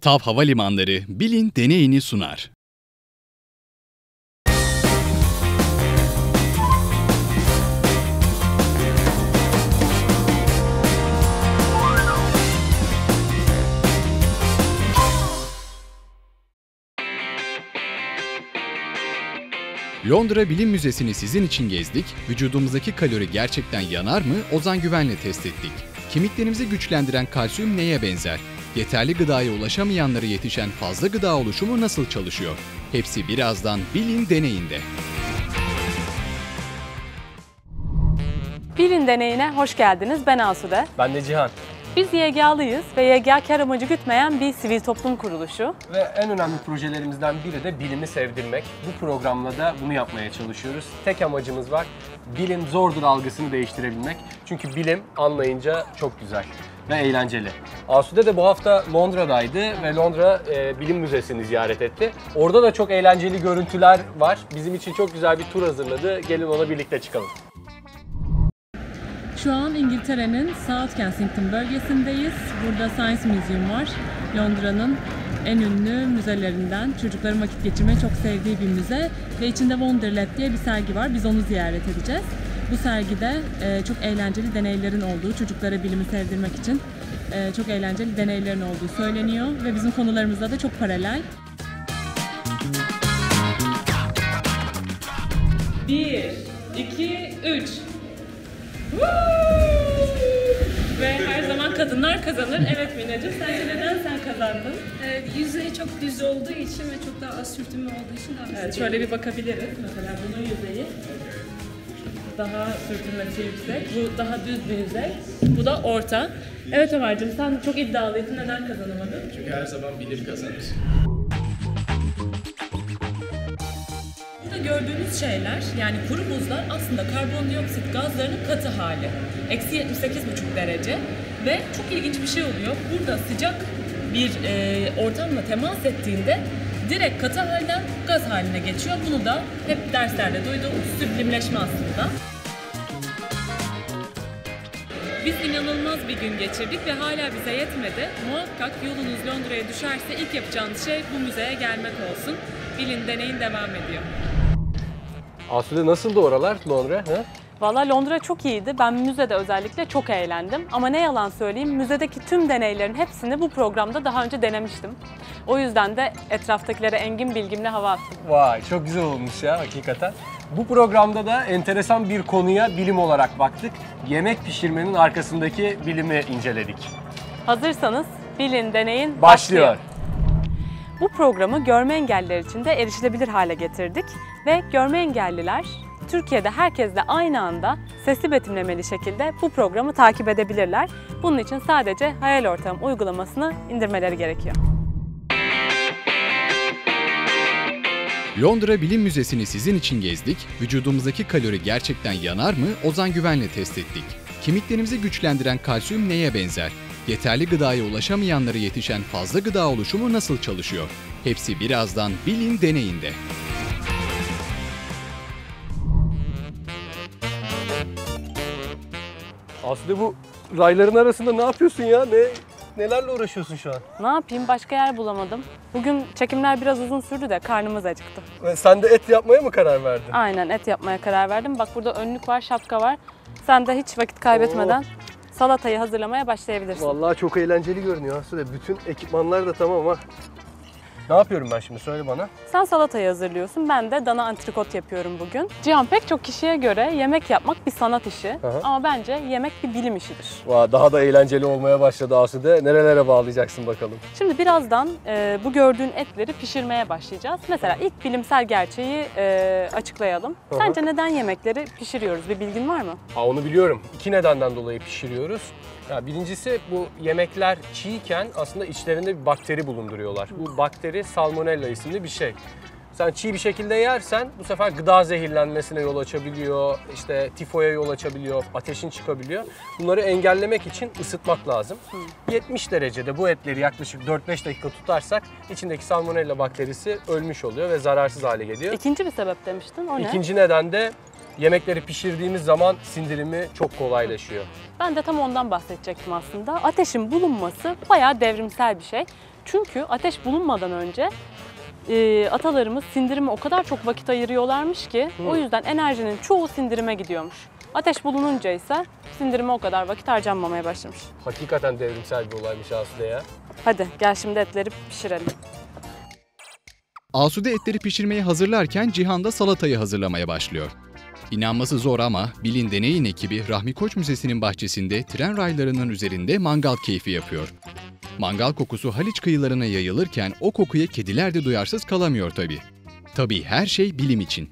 TAV Havalimanları Bilin deneyini sunar. Londra Bilim Müzesi'ni sizin için gezdik, vücudumuzdaki kalori gerçekten yanar mı Ozan Güven'le test ettik. Kemiklerimizi güçlendiren kalsiyum neye benzer? Yeterli gıdaya ulaşamayanlara yetişen fazla gıda oluşumu nasıl çalışıyor? Hepsi birazdan Bilin deneyinde. Bilin deneyine hoş geldiniz. Ben Asude. Ben de Cihan. Biz YGA'lıyız ve YGA kar amacı gütmeyen bir sivil toplum kuruluşu. Ve en önemli projelerimizden biri de bilimi sevdirmek. Bu programla da bunu yapmaya çalışıyoruz. Tek amacımız var, bilim zordur algısını değiştirebilmek. Çünkü bilim anlayınca çok güzel ve eğlenceli. Asude de bu hafta Londra'daydı ve Londra Bilim Müzesi'ni ziyaret etti. Orada da çok eğlenceli görüntüler var. Bizim için çok güzel bir tur hazırladı. Gelin ona birlikte çıkalım. Şu an İngiltere'nin South Kensington bölgesindeyiz. Burada Science Museum var. Londra'nın en ünlü müzelerinden. Çocukların vakit geçirmeyi çok sevdiği bir müze. Ve içinde Wonderlab diye bir sergi var. Biz onu ziyaret edeceğiz. Bu sergide çok eğlenceli deneylerin olduğu, çocuklara bilimi sevdirmek için çok eğlenceli deneylerin olduğu söyleniyor. Ve bizim konularımızla da çok paralel. 1, 2, 3. Ve her zaman kadınlar kazanır. Evet Mineciğim, sence neden sen kazandın? Yüzeyi çok düz olduğu için ve çok daha az sürtünme olduğu için daha Evet, şöyle bir bakabiliriz. Mesela bunun yüzeyi daha sürtünmesi yüksek. Bu daha düz bir yüzey. Bu da orta. Evet Ömerciğim, sen çok iddialıydın. Neden kazanamadın? Çünkü her zaman bilim kazanır. Burada gördüğünüz şeyler, yani kuru buzlar aslında karbondioksit gazlarının katı hali. Eksi 78,5 derece ve çok ilginç bir şey oluyor. Burada sıcak bir ortamla temas ettiğinde direkt katı halden gaz haline geçiyor. Bunu da hep derslerde duyduğumuz süblimleşme aslında. Biz inanılmaz bir gün geçirdik ve hala bize yetmedi. Muhakkak yolunuz Londra'ya düşerse ilk yapacağınız şey bu müzeye gelmek olsun. Bilin deneyin devam ediyor. Asude nasıldı oralar, Londra? Ha? Valla Londra çok iyiydi. Ben müzede özellikle çok eğlendim. Ama ne yalan söyleyeyim, müzedeki tüm deneylerin hepsini bu programda daha önce denemiştim. O yüzden de etraftakilere engin bilgimle hava attım. Vay, çok güzel olmuş ya hakikaten. Bu programda da enteresan bir konuya bilim olarak baktık. Yemek pişirmenin arkasındaki bilimi inceledik. Hazırsanız bilin deneyin Başlıyor. Bu programı görme engelliler için de erişilebilir hale getirdik. Ve görme engelliler Türkiye'de herkesle aynı anda sesli betimlemeli şekilde bu programı takip edebilirler. Bunun için sadece Hayal Ortam uygulamasını indirmeleri gerekiyor. Londra Bilim Müzesi'ni sizin için gezdik, vücudumuzdaki kalori gerçekten yanar mı Ozan Güven'le test ettik. Kemiklerimizi güçlendiren kalsiyum neye benzer? Yeterli gıdaya ulaşamayanlara yetişen fazla gıda oluşumu nasıl çalışıyor? Hepsi birazdan Bilin deneyinde. Asude, bu rayların arasında ne yapıyorsun ya? Nelerle uğraşıyorsun şu an? Ne yapayım? Başka yer bulamadım. Bugün çekimler biraz uzun sürdü de karnımız acıktı. Sen de et yapmaya mı karar verdin? Aynen, et yapmaya karar verdim. Bak burada önlük var, şapka var. Sen de hiç vakit kaybetmeden salatayı hazırlamaya başlayabilirsin. Vallahi çok eğlenceli görünüyor Asude. Bütün ekipmanlar da tamam ha. Ne yapıyorum ben şimdi? Söyle bana. Sen salatayı hazırlıyorsun, ben de dana antrikot yapıyorum bugün. Cihan, pek çok kişiye göre yemek yapmak bir sanat işi. Aha. Ama bence yemek bir bilim işidir. Daha da eğlenceli olmaya başladı Asude. Nerelere bağlayacaksın bakalım? Şimdi birazdan bu gördüğün etleri pişirmeye başlayacağız. Mesela ilk bilimsel gerçeği açıklayalım. Aha. Sence neden yemekleri pişiriyoruz? Bir bilgin var mı? Onu biliyorum. 2 nedenden dolayı pişiriyoruz. Ya birincisi, bu yemekler çiğken aslında içlerinde bir bakteri bulunduruyorlar. Bu bakteri Salmonella isimli bir şey. Sen çiğ bir şekilde yersen bu sefer gıda zehirlenmesine yol açabiliyor, işte tifoya yol açabiliyor, ateşin çıkabiliyor. Bunları engellemek için ısıtmak lazım. 70 derecede bu etleri yaklaşık 4-5 dakika tutarsak içindeki Salmonella bakterisi ölmüş oluyor ve zararsız hale geliyor. İkinci bir sebep demiştin, o ne? İkinci neden de yemekleri pişirdiğimiz zaman sindirimi çok kolaylaşıyor. Ben de tam ondan bahsedecektim aslında. Ateşin bulunması bayağı devrimsel bir şey. Çünkü ateş bulunmadan önce atalarımız sindirime o kadar çok vakit ayırıyorlarmış ki o yüzden enerjinin çoğu sindirime gidiyormuş. Ateş bulununca ise sindirime o kadar vakit harcanmamaya başlamış. Hakikaten devrimsel bir olaymış Asude ya. Hadi gel şimdi etleri pişirelim. Asude etleri pişirmeyi hazırlarken Cihan da salatayı hazırlamaya başlıyor. İnanması zor ama Bilin Deney'in ekibi Rahmi Koç Müzesi'nin bahçesinde tren raylarının üzerinde mangal keyfi yapıyor. Mangal kokusu Haliç kıyılarına yayılırken o kokuya kediler de duyarsız kalamıyor tabii. Tabii her şey bilim için.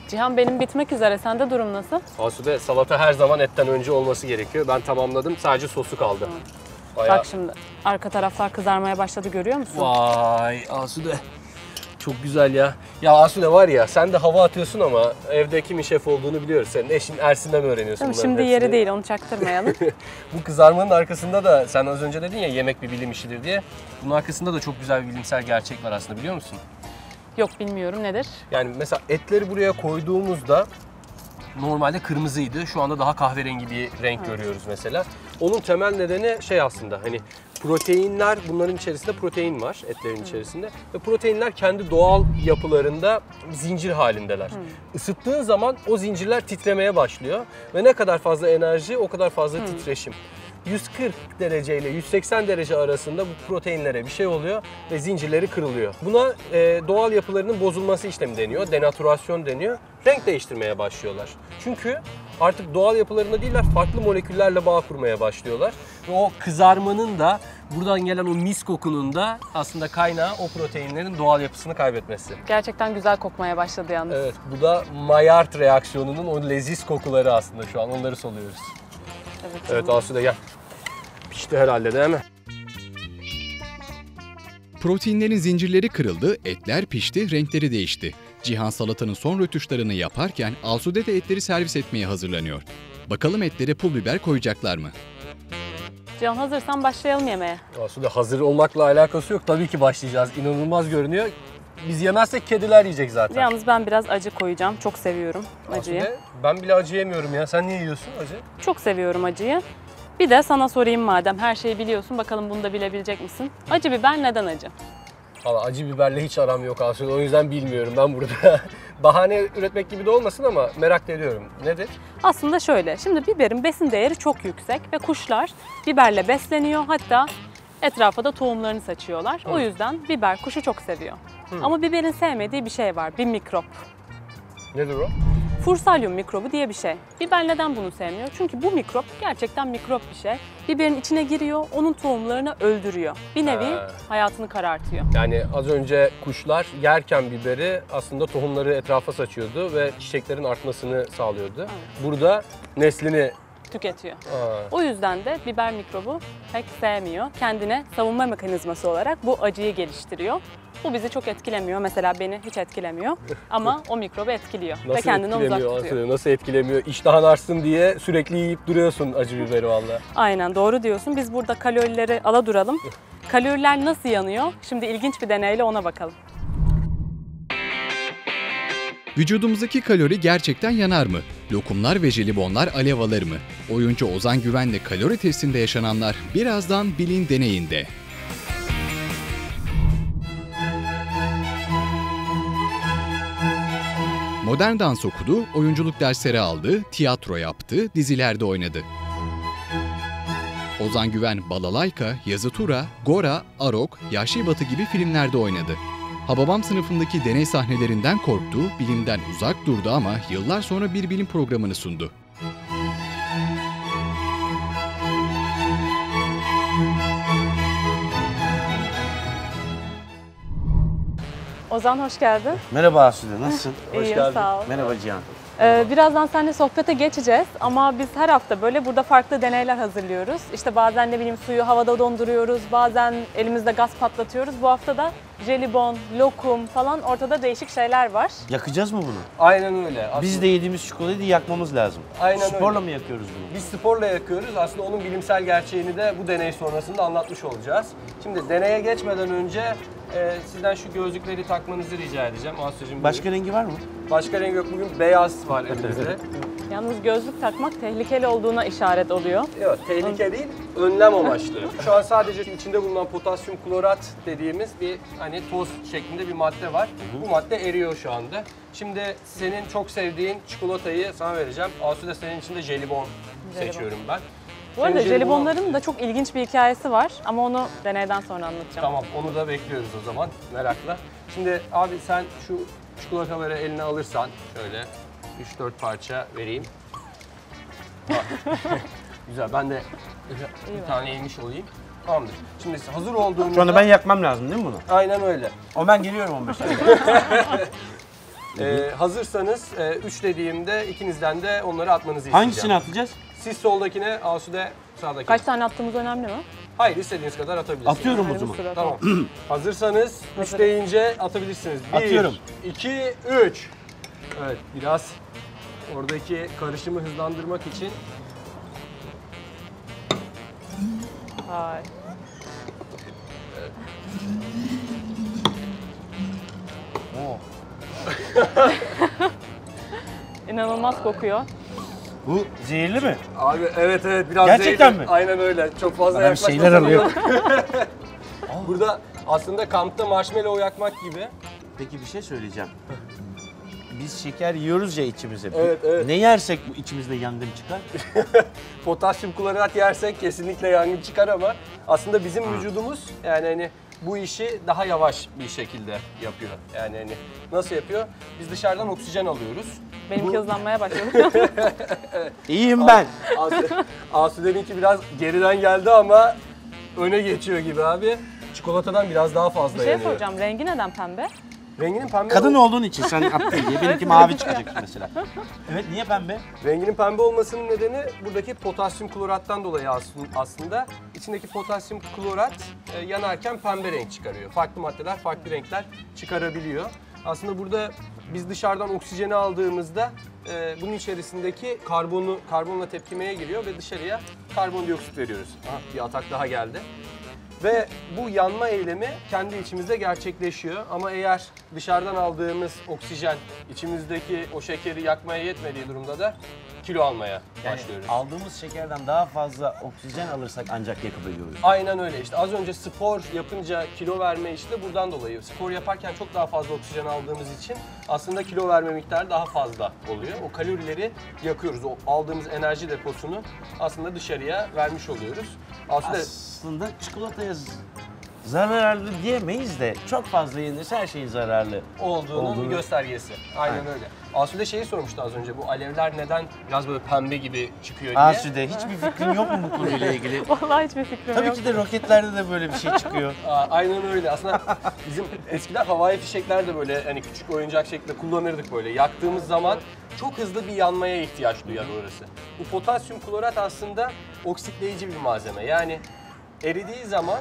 Cihan benim bitmek üzere. Sende durum nasıl? Asude, salata her zaman etten önce olması gerekiyor. Ben tamamladım. Sadece sosu kaldı. Bayağı... Bak şimdi arka taraflar kızarmaya başladı, görüyor musun? Vay Asude. Çok güzel ya. Ya Asude var ya, sen de hava atıyorsun ama evde kimin şef olduğunu biliyoruz. Senin eşin Ersin'den mi öğreniyorsun bunların Şimdi hepsini? yeri değil, onu çaktırmayalım. Bu kızarmanın arkasında da, sen az önce dedin ya yemek bir bilim işidir diye. Bunun arkasında da çok güzel bir bilimsel gerçek var aslında, biliyor musun? Yok, bilmiyorum, nedir? Yani mesela etleri buraya koyduğumuzda normalde kırmızıydı. Şu anda daha kahverengi bir renk görüyoruz mesela. Onun temel nedeni şey aslında, hani proteinler, bunların içerisinde protein var etlerin içerisinde ve proteinler kendi doğal yapılarında zincir halindeler. Isıttığın zaman o zincirler titremeye başlıyor ve ne kadar fazla enerji o kadar fazla titreşim. 140 derece ile 180 derece arasında bu proteinlere bir şey oluyor ve zincirleri kırılıyor. Buna doğal yapılarının bozulması işlemi deniyor, denatürasyon deniyor. Renk değiştirmeye başlıyorlar. Çünkü artık doğal yapılarında değiller, farklı moleküllerle bağ kurmaya başlıyorlar. Ve o kızarmanın da, buradan gelen o mis kokunun da aslında kaynağı o proteinlerin doğal yapısını kaybetmesi. Gerçekten güzel kokmaya başladı yalnız. Evet, bu da Maillard reaksiyonunun o leziz kokuları aslında şu an, onları soluyoruz. Evet Asude gel. Pişti herhalde değil mi? Proteinlerin zincirleri kırıldı, etler pişti, renkleri değişti. Cihan salatanın son rötuşlarını yaparken Asude de etleri servis etmeye hazırlanıyor. Bakalım etlere pul biber koyacaklar mı? Cihan, hazırsan başlayalım yemeğe. Asude, hazır olmakla alakası yok. Tabii ki başlayacağız. İnanılmaz görünüyor. Biz yemezsek kediler yiyecek zaten. Yalnız ben biraz acı koyacağım. Çok seviyorum acıyı. Asude, ben bile acı yemiyorum ya. Sen niye yiyorsun acı? Çok seviyorum acıyı. Bir de sana sorayım madem, her şeyi biliyorsun. Bakalım bunu da bilebilecek misin? Acı biber neden acı? Valla acı biberle hiç aram yok Asude. O yüzden bilmiyorum ben burada. Bahane üretmek gibi de olmasın ama merak ediyorum. Nedir? Aslında şöyle, şimdi biberin besin değeri çok yüksek ve kuşlar biberle besleniyor. Hatta etrafa da tohumlarını saçıyorlar. O yüzden biber kuşu çok seviyor. Ama biberin sevmediği bir şey var, bir mikrop. Nedir o? Fursalyum mikrobu diye bir şey. Biber neden bunu sevmiyor? Çünkü bu mikrop gerçekten mikrop bir şey. Biberin içine giriyor, onun tohumlarını öldürüyor. Bir nevi hayatını karartıyor. Yani az önce kuşlar yerken biberi aslında tohumları etrafa saçıyordu ve çiçeklerin artmasını sağlıyordu. Burada neslini Tüketiyor. O yüzden de biber mikrobu pek sevmiyor. Kendine savunma mekanizması olarak bu acıyı geliştiriyor. Bu bizi çok etkilemiyor. Mesela beni hiç etkilemiyor. Ama o mikrobu etkiliyor. Nasıl ve kendini uzak etkilemiyor? tutuyor. Nasıl etkilemiyor? İştahın artsın diye sürekli yiyip duruyorsun acı biberi valla. Aynen, doğru diyorsun. Biz burada kalorileri aladuralım. Kaloriler nasıl yanıyor? Şimdi ilginç bir deneyle ona bakalım. Vücudumuzdaki kalori gerçekten yanar mı? Lokumlar ve jelibonlar alev alır mı? Oyuncu Ozan Güven'le kalori testinde yaşananlar birazdan Bilin Deney'inde. Modern dans okudu, oyunculuk dersleri aldı, tiyatro yaptı, dizilerde oynadı. Ozan Güven, Balalayka, Yazı Tura, Gora, Arok, Yahşi Batı gibi filmlerde oynadı. Hababam sınıfındaki deney sahnelerinden korktu, bilimden uzak durdu ama yıllar sonra bir bilim programını sundu. Ozan, hoş geldin. Merhaba Asude, nasılsın? İyiyim, geldin. sağ ol. Merhaba Cihan. Birazdan seninle sohbete geçeceğiz ama biz her hafta böyle burada farklı deneyler hazırlıyoruz. İşte bazen ne bileyim suyu havada donduruyoruz, bazen elimizde gaz patlatıyoruz. Bu hafta da jelibon, lokum falan, ortada değişik şeyler var. Yakacağız mı bunu? Aynen öyle. Aslında Biz de yediğimiz çikolatayı yakmamız lazım. Aynen Sporla öyle. mı yakıyoruz bunu? Biz sporla yakıyoruz. Aslında onun bilimsel gerçeğini de bu deney sonrasında anlatmış olacağız. Şimdi deneye geçmeden önce sizden şu gözlükleri takmanızı rica edeceğim. Asude'cim, Başka rengi var mı? başka renk yok. Bugün beyaz var elimizde. Yalnız gözlük takmak tehlikeli olduğuna işaret oluyor. Yok, tehlike değil, önlem amaçlı. Şu an sadece içinde bulunan potasyum klorat dediğimiz bir hani toz şeklinde bir madde var. Bu madde eriyor şu anda. Şimdi senin çok sevdiğin çikolatayı sana vereceğim. Asude, senin için de jelibon seçiyorum ben. Bu arada Senin jelibonların da çok ilginç bir hikayesi var ama onu deneyden sonra anlatacağım. Tamam, onu da bekliyoruz o zaman merakla. Şimdi abi sen şu çikolataları eline alırsan şöyle 3-4 parça vereyim. Bak. Güzel, ben de bir tane yemiş olayım. Tamamdır. Şimdi hazır olduğumuzda... Şu anda ben yakmam lazım değil mi bunu? Aynen öyle. O ben geliyorum 15 dakika. Hazırsanız 3 dediğimde ikinizden de onları atmanızı isteyeceğim. Hangisini atacağız? Siz soldakine, Asude sağdakine. Kaç tane attığımız önemli mi? Hayır, istediğiniz kadar atabilirsiniz. Atıyorum o Yani bu zaman. sıra Tamam. Hazırsanız 3 deyince atabilirsiniz. 1, Atıyorum. 2, 3. Evet, biraz oradaki karışımı hızlandırmak için. Vay. Oo. İnanılmaz kokuyor. Bu zehirli mi? Abi evet biraz Gerçekten zevkli. mi? Aynen öyle. Çok fazla Bana bir yaklaşmasak şeyler alıyor. Burada aslında kampta marshmallow yakmak gibi. Peki bir şey söyleyeceğim. Biz şeker yiyoruz ya içimize. Evet. Ne yersek bu içimizde yangın çıkar? Potasyum klorat yersek kesinlikle yangın çıkar ama aslında bizim vücudumuz yani hani bu işi daha yavaş bir şekilde yapıyor. Yani hani nasıl yapıyor? Biz dışarıdan oksijen alıyoruz. Benimki hızlanmaya başladı. İyiyim ben. Asude'ninki biraz geriden geldi ama öne geçiyor gibi abi. Çikolatadan biraz daha fazla Bir şey yanıyor. soracağım. Rengi neden pembe? Renginin pembe Kadın olduğun için sen aptal diye. Benimki mavi çıkacak mesela. Evet, niye pembe? Renginin pembe olmasının nedeni buradaki potasyum klorattan dolayı aslında. İçindeki potasyum klorat yanarken pembe renk çıkarıyor. Farklı maddeler farklı renkler çıkarabiliyor. Aslında burada biz dışarıdan oksijeni aldığımızda bunun içerisindeki karbonla tepkimeye giriyor ve dışarıya karbondioksit veriyoruz. Bir atak daha geldi. Ve bu yanma eylemi kendi içimizde gerçekleşiyor. Ama eğer dışarıdan aldığımız oksijen içimizdeki o şekeri yakmaya yetmediği durumda da kilo almaya başlıyoruz. Aldığımız şekerden daha fazla oksijen alırsak ancak yakabiliyoruz. Aynen öyle. İşte az önce spor yapınca kilo verme işte buradan dolayı. Spor yaparken çok daha fazla oksijen aldığımız için aslında kilo verme miktarı daha fazla oluyor. O kalorileri yakıyoruz. O aldığımız enerji deposunu aslında dışarıya vermiş oluyoruz. Aslında çikolataya zararlı diyemeyiz de çok fazla yenirse her şeyin zararlı olduğunun bir göstergesi. Aynen öyle. Asude şeyi sormuştu az önce, bu alevler neden biraz böyle pembe gibi çıkıyor diye. Asude, hiçbir fikrin yok mu bu konuyla ilgili? Vallahi hiçbir fikrim Tabii yok. ki de roketlerde de böyle bir şey çıkıyor. Aynen öyle. Aslında bizim eskiden havai fişekler de böyle hani küçük oyuncak şeklinde kullanırdık böyle. Yaktığımız zaman çok hızlı bir yanmaya ihtiyaç duyar orası. Bu potasyum klorat aslında oksitleyici bir malzeme. Yani eridiği zaman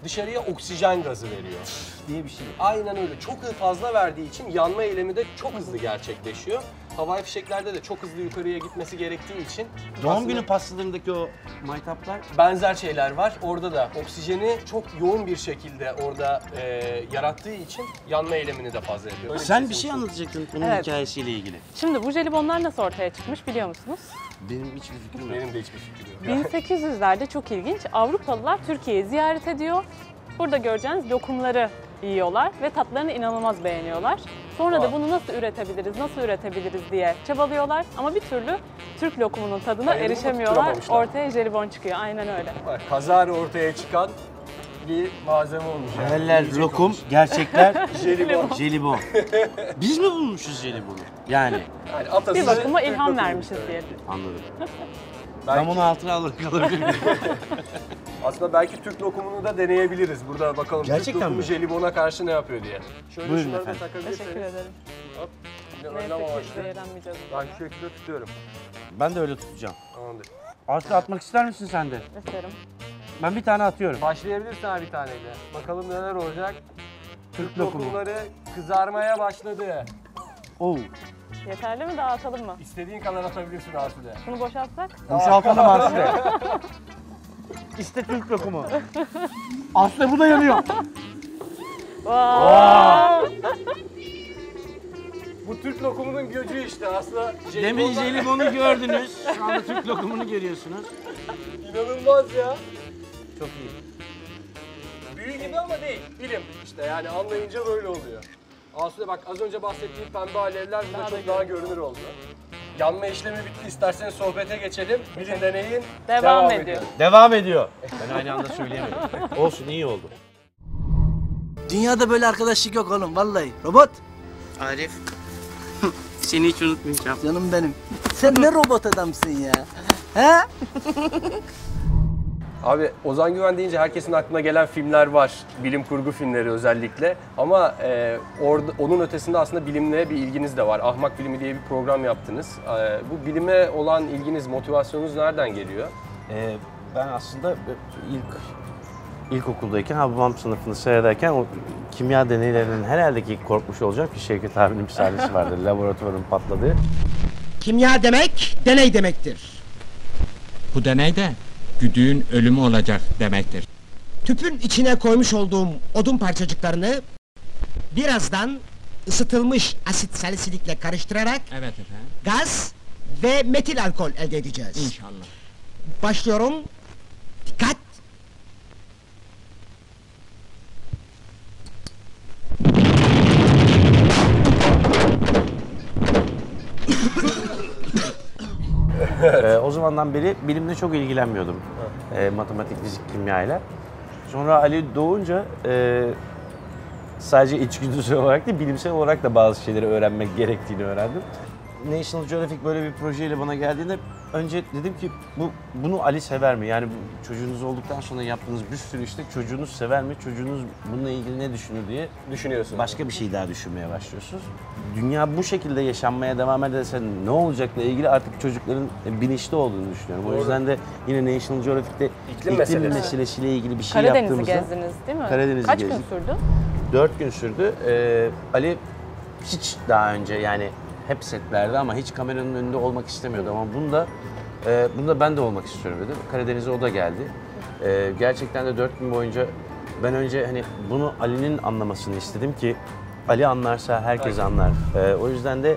dışarıya oksijen gazı veriyor. diye bir şey. Aynen öyle. Çok fazla verdiği için yanma eylemi de çok hızlı gerçekleşiyor. Havai fişeklerde de çok hızlı yukarıya gitmesi gerektiği için Doğum aslında günü pastalarındaki o maytaplar benzer şeyler var. Orada da oksijeni çok yoğun bir şekilde orada yarattığı için yanma eylemini de fazla yapıyor. Öyle Sen bir şey sonuçta. anlatacaktın bunun Evet. hikayesiyle ilgili. Şimdi bu jelibonlar nasıl ortaya çıkmış biliyor musunuz? Benim hiçbir fikrim yok. Benim de hiçbir fikrim yok. 1800'lerde çok ilginç. Avrupalılar Türkiye'yi ziyaret ediyor. Burada göreceğiniz lokumları yiyorlar ve tatlarını inanılmaz beğeniyorlar. Sonra da bunu nasıl üretebiliriz diye çabalıyorlar ama bir türlü Türk lokumunun tadına Hayır, erişemiyorlar. tutturamamışlar. Ortaya jelibon çıkıyor. Aynen öyle. Bak, kazara ortaya çıkan bir malzeme olmuş. Yani. Hayaller Yiyecek lokum, olmuş. gerçekler Jelibon. jelibon. Biz mi bulmuşuz jelibonu? Yani Yani atası Bir bakıma Türk ilham lokumu vermişiz işte. diye. anladım. Belki, Ben bunu altına alabilir miyim? aslında belki Türk lokumunu da deneyebiliriz. Burada bakalım Gerçekten Türk lokumu mi? jelibona karşı ne yapıyor diye. Şöyle Buyurun şunları da efendim. takabilirseniz. Teşekkür ederim. Hop. Yine Neyse önlem ki amaçlı. zehirlenmeyeceğiz. Ben şu şekilde tutuyorum. Ben de öyle tutacağım. Tamamdır. Aslı atmak ister misin sen de? İsterim. Ben bir tane atıyorum. Başlayabilirsin abi bir taneyle. Bakalım neler olacak. Türk lokumu. Lokumları kızarmaya başladı. Oo. Yeterli mi? Daha atalım mı? İstediğin kadar atabilirsin Asude. Bunu boşaltsak? Boşaltalım Aslı. İşte Türk lokumu. Aslı bu da yanıyor. Vay! Bu Türk lokumunun gücü işte aslında. Demin jelibonu gördünüz. Şu anda Türk lokumunu görüyorsunuz. İnanılmaz ya. Çok iyi. Büyü gibi ama değil. Bilim işte yani anlayınca böyle oluyor. Asude bak az önce bahsettiğim pembe alevler burada çok daha görünür oldu. Yanma işlemi bitti. İsterseniz sohbete geçelim. Bilin deneyin. Devam ediyor. Devam ediyor. Ben aynı anda söyleyemedim. Olsun, iyi oldu. Dünyada böyle arkadaşlık yok oğlum vallahi. Robot. Arif, seni hiç unutmayacağım. Canım benim. Sen ne robot adamsın ya. He? Abi Ozan Güven deyince herkesin aklına gelen filmler var. Bilim kurgu filmleri özellikle. Ama orada onun ötesinde aslında bilimle bir ilginiz de var. Ahmak Filmi diye bir program yaptınız. Bu bilime olan ilginiz, motivasyonunuz nereden geliyor? Ben aslında ilkokuldayken Hababam sınıfını seyrederken o kimya deneylerinin herhalde ki korkmuş olacağım ki Şevket abinin bir sahnesi vardı. Laboratuvarın patladığı. Kimya demek, deney demektir. Bu deneyde güdüğün ölümü olacak demektir. Tüpün içine koymuş olduğum odun parçacıklarını birazdan ısıtılmış asit salisilikle karıştırarak Evet efendim. gaz ve metil alkol elde edeceğiz. İnşallah. Başlıyorum. Dikkat! O zamandan beri bilimle çok ilgilenmiyordum. Matematik, fizik, kimyayla. Sonra Ali doğunca sadece içgüdüsel olarak değil, bilimsel olarak da bazı şeyleri öğrenmek gerektiğini öğrendim. National Geographic böyle bir projeyle bana geldiğinde önce dedim ki bunu Ali sever mi? Yani çocuğunuz olduktan sonra yaptığınız bir sürü işte çocuğunuz sever mi? Çocuğunuz bununla ilgili ne düşünür diye Düşünüyorsun. başka bir şey daha düşünmeye başlıyorsunuz. Dünya bu şekilde yaşanmaya devam ederse ne olacakla ilgili artık çocukların bilinçli olduğunu düşünüyorum. Doğru. O yüzden de yine National Geographic'te İklim meselesiyle ilgili bir şey Karadeniz'i yaptığımızda... gezdiniz değil mi? Karadeniz'i Kaç gezdik. gün sürdü? 4 gün sürdü. Ali hiç daha önce yani hep setlerde ama hiç kameranın önünde olmak istemiyordu ama bunda ben de olmak istiyorum dedi. Karadeniz'e o da geldi. Gerçekten de 4 gün boyunca ben önce hani bunu Ali'nin anlamasını istedim ki Ali anlarsa herkes anlar. O yüzden de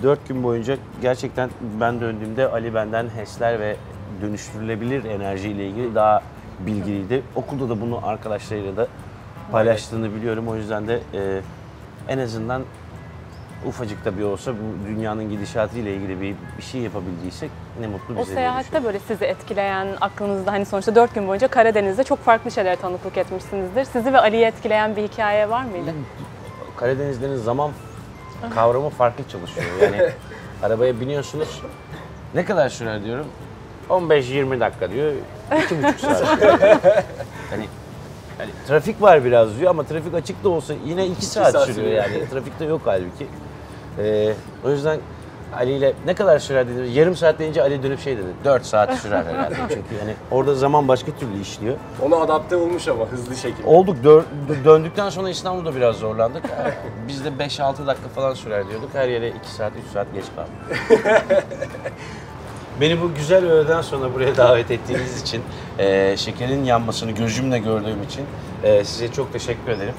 4 gün boyunca gerçekten ben döndüğümde Ali benden HES'ler ve dönüştürülebilir enerjiyle ilgili daha bilgiliydi. Okulda da bunu arkadaşlarıyla da paylaştığını biliyorum. O yüzden de en azından ufacık da bir olsa bu dünyanın gidişatıyla ilgili bir şey yapabildiysek ne mutlu bize. O seyahatte böyle sizi etkileyen, aklınızda hani sonuçta 4 gün boyunca Karadeniz'de çok farklı şeylere tanıklık etmişsinizdir. Sizi ve Ali'yi etkileyen bir hikaye var mıydı? Karadenizlerin zaman kavramı farklı çalışıyor. Yani arabaya biniyorsunuz, ne kadar sürer diyorum, 15-20 dakika diyor, 2,5 saat. Hani trafik var biraz diyor ama trafik açık da olsa yine 2 saat sürüyor yani. Trafikte yok halbuki. O yüzden Ali ile ne kadar sürer dedi. Yarım saat deyince Ali dönüp şey dedi. 4 saat sürer herhalde. Çünkü yani orada zaman başka türlü işliyor. Ona adapte olmuş ama hızlı şekilde. Olduk. Döndükten sonra İstanbul'da biraz zorlandık. Biz de 5-6 dakika falan sürer diyorduk. Her yere 2 saat, 3 saat geç kaldık. Beni bu güzel öğleden sonra buraya davet ettiğiniz için, şekerin yanmasını gözümle gördüğüm için size çok teşekkür ederim.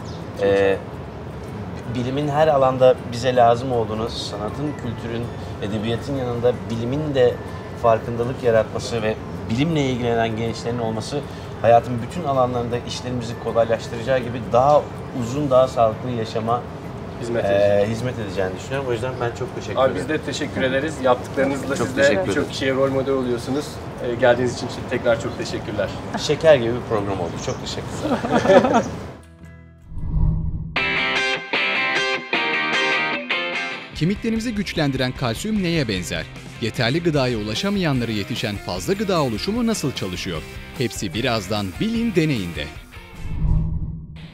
Bilimin her alanda bize lazım olduğunu, sanatın, kültürün, edebiyatın yanında bilimin de farkındalık yaratması ve bilimle ilgilenen gençlerin olması hayatın bütün alanlarında işlerimizi kolaylaştıracağı gibi daha uzun, daha sağlıklı yaşama hizmet edeceğini düşünüyorum. O yüzden ben çok teşekkür ederim. Abi biz de teşekkür ederiz. Yaptıklarınızla Çok siz teşekkür de ederim. çok kişiye rol model oluyorsunuz. Geldiğiniz için tekrar çok teşekkürler. Şeker gibi bir program oldu. Çok teşekkürler. Kemiklerimizi güçlendiren kalsiyum neye benzer? Yeterli gıdaya ulaşamayanlara yetişen fazla gıda oluşumu nasıl çalışıyor? Hepsi birazdan Bilin Deneyinde.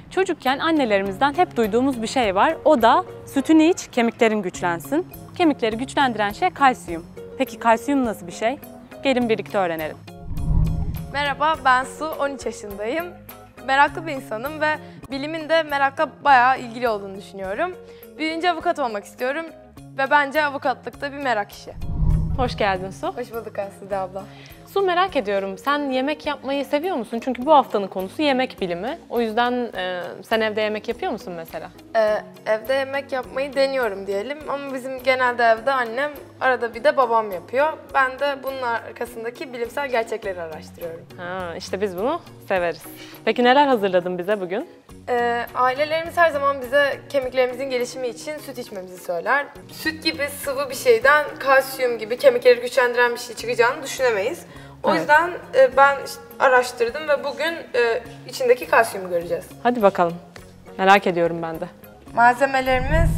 Çocukken annelerimizden hep duyduğumuz bir şey var. O da sütünü iç, kemiklerin güçlensin. Kemikleri güçlendiren şey kalsiyum. Peki kalsiyum nasıl bir şey? Gelin birlikte öğrenelim. Merhaba, ben Su, 13 yaşındayım. Meraklı bir insanım ve bilimin de merakla bayağı ilgili olduğunu düşünüyorum. Büyüyünce avukat olmak istiyorum ve bence avukatlık da bir merak işi. Hoş geldin Su. Hoş bulduk Aslı abla. Su, merak ediyorum. Sen yemek yapmayı seviyor musun? Çünkü bu haftanın konusu yemek bilimi. O yüzden sen evde yemek yapıyor musun mesela? Evde yemek yapmayı deniyorum diyelim ama bizim genelde evde annem, arada bir de babam yapıyor. Ben de bunun arkasındaki bilimsel gerçekleri araştırıyorum. Ha, işte biz bunu severiz. Peki neler hazırladın bize bugün? Ailelerimiz her zaman bize kemiklerimizin gelişimi için süt içmemizi söyler. Süt gibi sıvı bir şeyden kalsiyum gibi kemikleri güçlendiren bir şey çıkacağını düşünemeyiz. O yüzden ben araştırdım ve bugün içindeki kalsiyumu göreceğiz. Hadi bakalım. Merak ediyorum ben de. Malzemelerimiz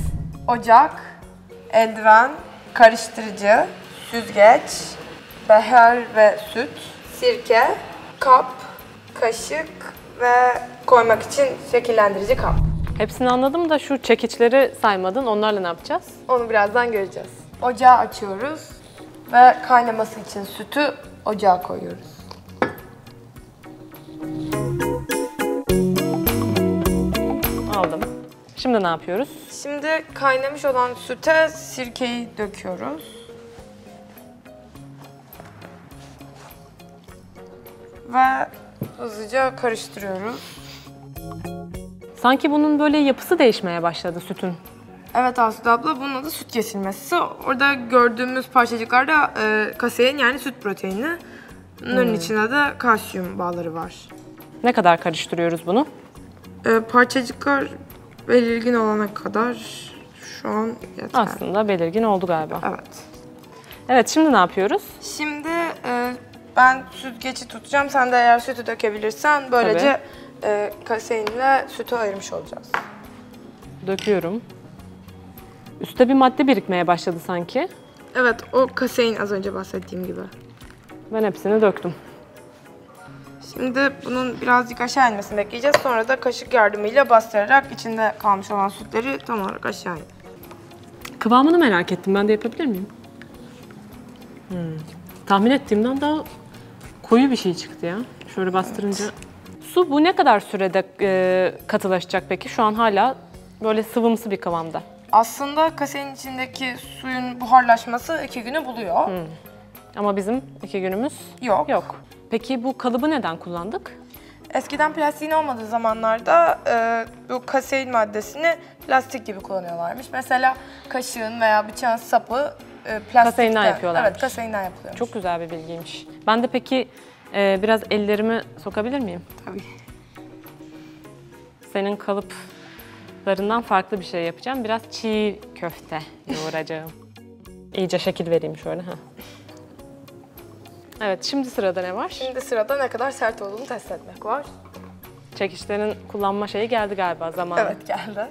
ocak, eldiven, karıştırıcı, süzgeç, beher ve süt, sirke, kap, kaşık ve koymak için şekillendirici kap. Hepsini anladım da şu çekiçleri saymadın. Onlarla ne yapacağız? Onu birazdan göreceğiz. Ocağı açıyoruz ve kaynaması için sütü ocağa koyuyoruz. Aldım. Şimdi ne yapıyoruz? Şimdi kaynamış olan süte sirkeyi döküyoruz. Ve hızlıca karıştırıyoruz. Sanki bunun böyle yapısı değişmeye başladı sütün. Evet Aslı abla, bunun adı süt kesilmesi. Orada gördüğümüz parçacıklarda kasein yani süt proteini. Bunların içinde de kalsiyum bağları var. Ne kadar karıştırıyoruz bunu? Parçacıklar belirgin olana kadar şu an yeter. Aslında belirgin oldu galiba. Evet. Evet, şimdi ne yapıyoruz? Şimdi ben süzgeci tutacağım. Sen de eğer sütü dökebilirsen böylece kaseinle sütü ayırmış olacağız. Döküyorum. Üstte bir madde birikmeye başladı sanki. Evet, o kasein az önce bahsettiğim gibi. Ben hepsini döktüm. Şimdi bunun birazcık aşağı inmesini bekleyeceğiz. Sonra da kaşık yardımıyla bastırarak içinde kalmış olan sütleri tam olarak aşağı in. Kıvamını merak ettim. Ben de yapabilir miyim? Tahmin ettiğimden daha koyu bir şey çıktı ya. Şöyle bastırınca. Evet. Su bu ne kadar sürede katılaşacak peki? Şu an hala böyle sıvımsı bir kıvamda. Aslında kasein içindeki suyun buharlaşması 2 günü buluyor. Ama bizim 2 günümüz yok. Peki bu kalıbı neden kullandık? Eskiden plastiğin olmadığı zamanlarda bu kasein maddesini plastik gibi kullanıyorlarmış. Mesela kaşığın veya bıçağın sapı plastikten. Kaseinden yapıyorlarmış. Evet, kaseinden yapılıyormuş. Çok güzel bir bilgiymiş. Ben de peki biraz ellerimi sokabilir miyim? Tabii. Senin kalıplarından farklı bir şey yapacağım. Biraz çiğ köfte yoğuracağım. İyice şekil vereyim şöyle. Evet, şimdi sırada ne var? Şimdi sırada ne kadar sert olduğunu test etmek var. Çekiçlerin kullanma şeyi geldi galiba zamanı. Evet, geldi.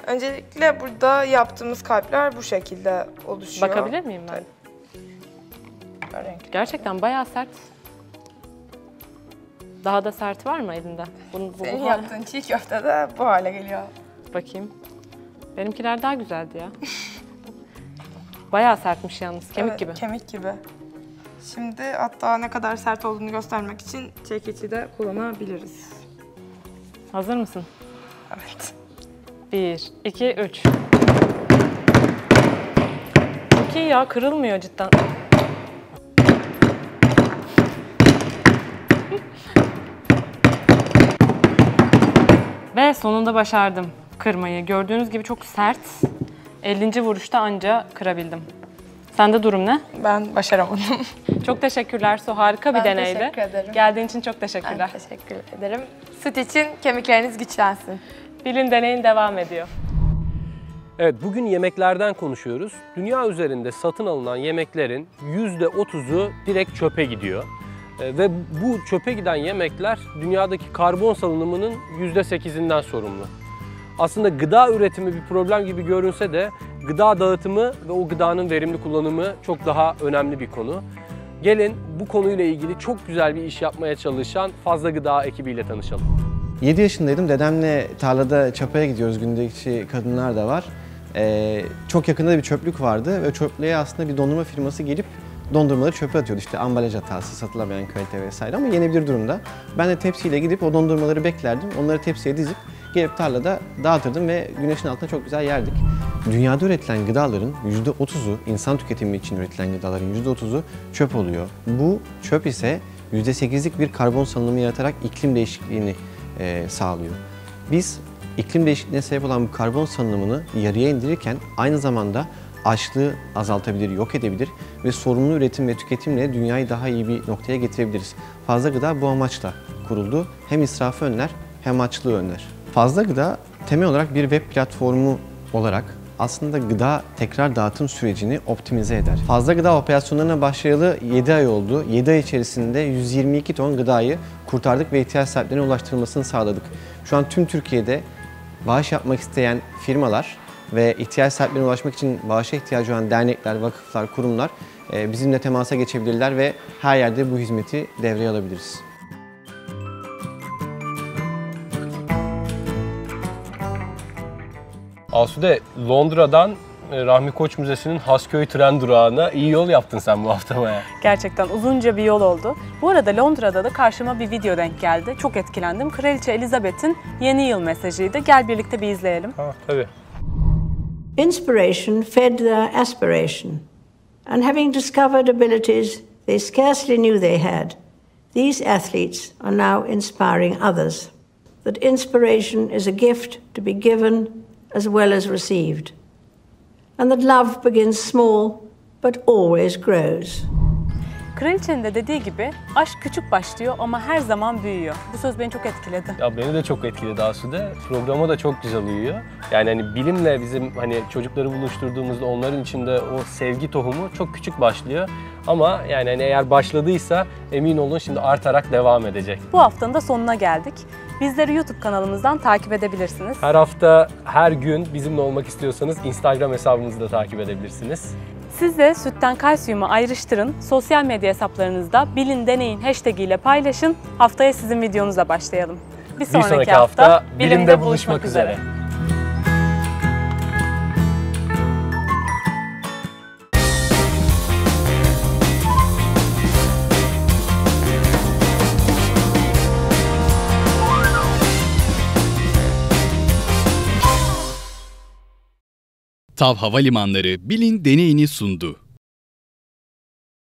Öncelikle burada yaptığımız kalpler bu şekilde oluşuyor. Bakabilir miyim ben? Gerçekten bayağı sert. Daha da sert var mı elinde? Senin yaptığın çiğ köfte de bu hale geliyor. Bakayım. Benimkiler daha güzeldi ya. Bayağı sertmiş yalnız, kemik gibi. Kemik gibi. Şimdi hatta ne kadar sert olduğunu göstermek için çekici de kullanabiliriz. Hazır mısın? Evet. 1, 2, 3. Çok iyi ya, kırılmıyor cidden. Ve sonunda başardım kırmayı. Gördüğünüz gibi çok sert. 50. vuruşta anca kırabildim. Sende durum ne? Ben başaramadım. Çok teşekkürler Su. Harika bir deneydi. Teşekkür ederim. Geldiğin için çok teşekkürler. Ben teşekkür ederim. Süt için kemikleriniz güçlensin. Bilin deneyin devam ediyor. Evet, bugün yemeklerden konuşuyoruz. Dünya üzerinde satın alınan yemeklerin %30'u direkt çöpe gidiyor. Ve bu çöpe giden yemekler dünyadaki karbon salınımının %8'inden sorumlu. Aslında gıda üretimi bir problem gibi görünse de gıda dağıtımı ve o gıdanın verimli kullanımı çok daha önemli bir konu. Gelin bu konuyla ilgili çok güzel bir iş yapmaya çalışan Fazla Gıda ekibiyle tanışalım. 7 yaşındaydım. Dedemle tarlada çapaya gidiyoruz. Gündeki kadınlar da var. Çok yakında bir çöplük vardı ve çöplüğe aslında bir dondurma firması gelip dondurmaları çöpe atıyordu. İşte ambalaj hatası, satılamayan kalite vesaire ama yenebilir durumda. Ben de tepsiyle gidip o dondurmaları beklerdim. Onları tepsiye dizip gelip tarlada dağıtırdım ve güneşin altında çok güzel yerdik. dünyada üretilen gıdaların %30'u, insan tüketimi için üretilen gıdaların %30'u çöp oluyor. Bu çöp ise %8'lik bir karbon salınımı yaratarak iklim değişikliğini sağlıyor. Biz iklim değişikliğine sebep olan bu karbon salınımını yarıya indirirken aynı zamanda açlığı azaltabilir, yok edebilir ve sorumlu üretim ve tüketimle dünyayı daha iyi bir noktaya getirebiliriz. Fazla Gıda bu amaçla kuruldu. Hem israfı önler hem açlığı önler. Fazla Gıda temel olarak bir web platformu olarak aslında gıda tekrar dağıtım sürecini optimize eder. Fazla Gıda operasyonlarına başlayalı 7 ay oldu. 7 ay içerisinde 122 ton gıdayı kurtardık ve ihtiyaç sahiplerine ulaştırılmasını sağladık. Şu an tüm Türkiye'de bağış yapmak isteyen firmalar ve ihtiyaç sahiplerine ulaşmak için bağışa ihtiyacı olan dernekler, vakıflar, kurumlar bizimle temasa geçebilirler ve her yerde bu hizmeti devreye alabiliriz. Asude, Londra'dan Rahmi Koç Müzesi'nin Hasköy tren durağına iyi yol yaptın sen bu hafta baya. Gerçekten uzunca bir yol oldu. Bu arada Londra'da da karşıma bir video denk geldi. Çok etkilendim. Kraliçe Elizabeth'in yeni yıl mesajıydı. Gel birlikte bir izleyelim. Ha, tabii. Inspiration fed their aspiration, and having discovered abilities they scarcely knew they had, these athletes are now inspiring others. That inspiration is a gift to be given as well as received, and that love begins small but always grows. Kraliçenin de dediği gibi aşk küçük başlıyor ama her zaman büyüyor. Bu söz beni çok etkiledi. Ya beni de çok etkiledi Asude. Programa da çok güzel uyuyor. Yani hani bilimle bizim hani çocukları buluşturduğumuzda onların içinde o sevgi tohumu çok küçük başlıyor. Ama yani hani eğer başladıysa emin olun şimdi artarak devam edecek. Bu haftanın da sonuna geldik. Bizleri YouTube kanalımızdan takip edebilirsiniz. Her hafta, her gün bizimle olmak istiyorsanız Instagram hesabımızı da takip edebilirsiniz. Siz de sütten kalsiyumu ayrıştırın. Sosyal medya hesaplarınızda bilin deneyin hashtag ile paylaşın. Haftaya sizin videonuzla başlayalım. Bir sonraki hafta bilimde buluşmak üzere. TAV Havalimanları Bilin deneyini sundu.